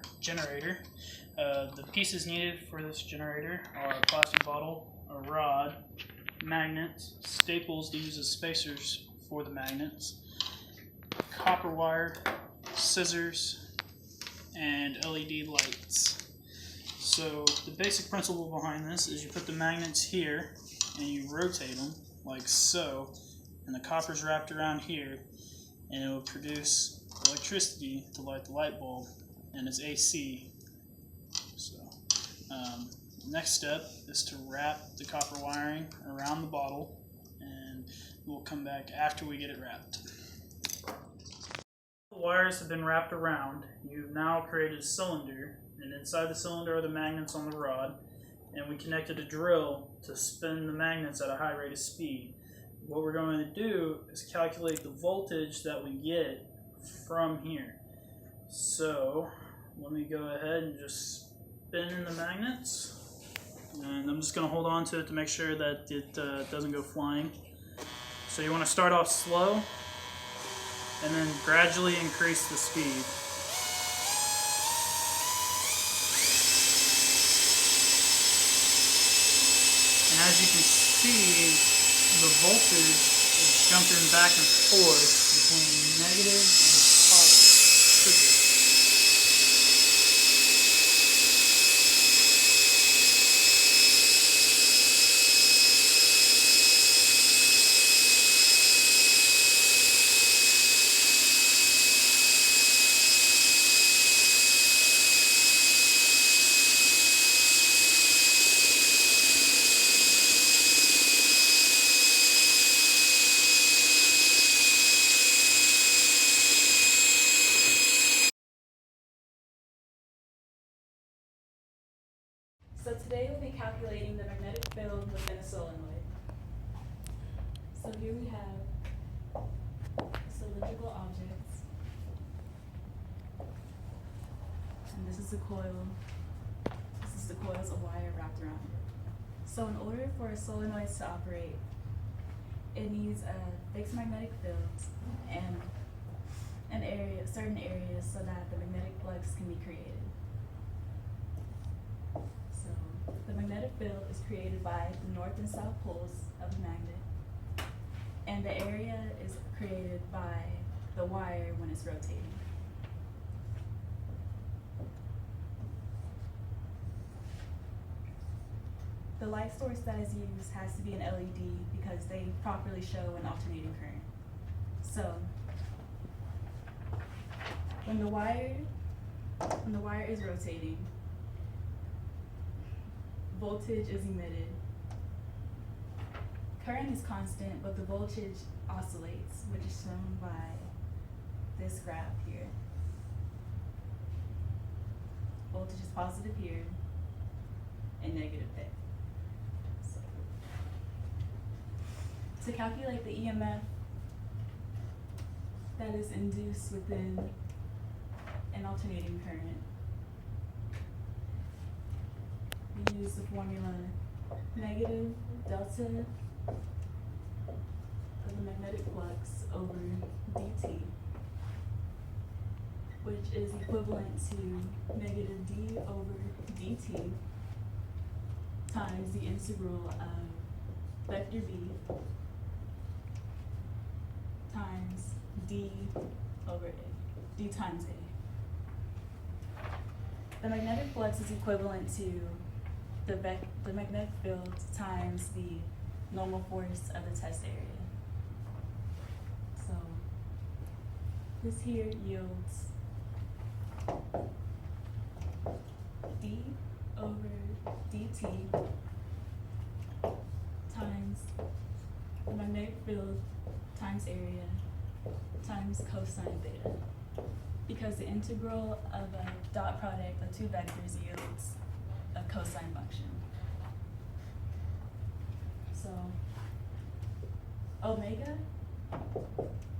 our generator. The pieces needed for this generator are a plastic bottle, a rod, magnets, staples to use as spacers for the magnets, copper wire, scissors, and LED lights. So the basic principle behind this is you put the magnets here and you rotate them like so, and the copper's wrapped around here, and it will produce electricity to light the light bulb, and it's AC. So next step is to wrap the copper wiring around the bottle, and we'll come back after we get it wrapped. The wires have been wrapped around. You've now created a cylinder, and inside the cylinder are the magnets on the rod, and we connected a drill to spin the magnets at a high rate of speed. What we're going to do is calculate the voltage that we get from here. So let me go ahead and just spin in the magnets, and I'm just going to hold on to it to make sure that it doesn't go flying. So you want to start off slow and then gradually increase the speed. And as you can see, the voltage is jumping back and forth between negative and positive. So today we'll be calculating the magnetic field within a solenoid. So here we have cylindrical objects, and this is the coil. This is the coils of wire wrapped around it. So in order for a solenoid to operate, it needs a fixed magnetic field and certain areas so that the magnetic flux can be created. The magnetic field is created by the north and south poles of the magnet, and the area is created by the wire when it's rotating. The light source that is used has to be an LED because they properly show an alternating current. So when the wire is rotating, voltage is emitted. Current is constant, but the voltage oscillates, which is shown by this graph here. Voltage is positive here and negative there. So, to calculate the EMF that is induced within an alternating current, we use the formula negative delta of the magnetic flux over dt, which is equivalent to negative d over dt times the integral of vector b times d over a, d times a. The magnetic flux is equivalent to the magnetic field times the normal force of the test area. So this here yields d over dt times the magnetic field times area times cosine theta, because the integral of a dot product of two vectors yields a cosine function. So omega,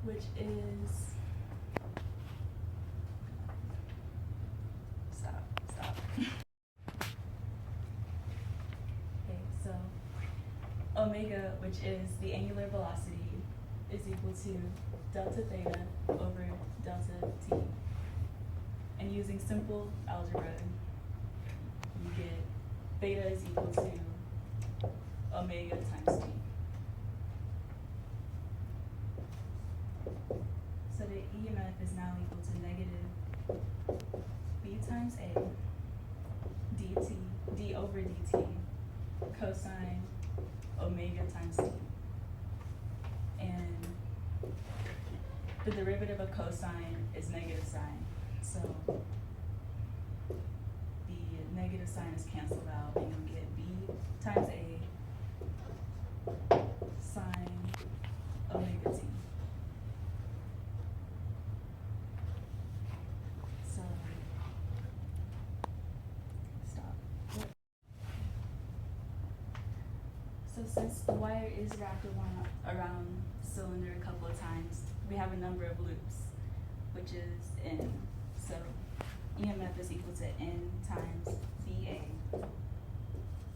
which is stop. Okay, so omega, which is the angular velocity, is equal to delta theta over delta t. And using simple algebra, you get theta is equal to omega times t. So the EMF is now equal to negative b times a dt, d over dt, cosine omega times t. And the derivative of cosine is negative sine. So the negative sign is canceled out and you get b times a sine omega t. So stop. So since the wire is wrapped around the cylinder a couple of times, we have a number of loops, which is n. So EMF is equal to n times BA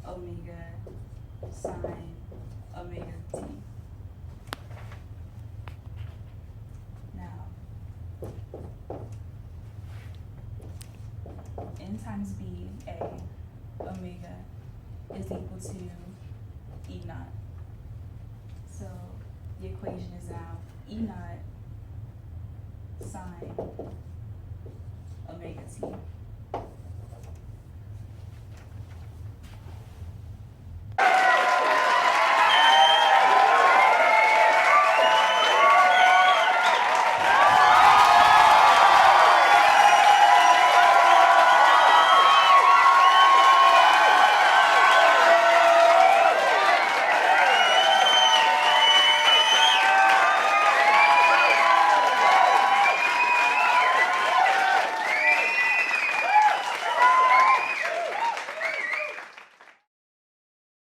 omega sine omega t. Now, n times BA omega is equal to E naught. So the equation is now E naught sine omega t.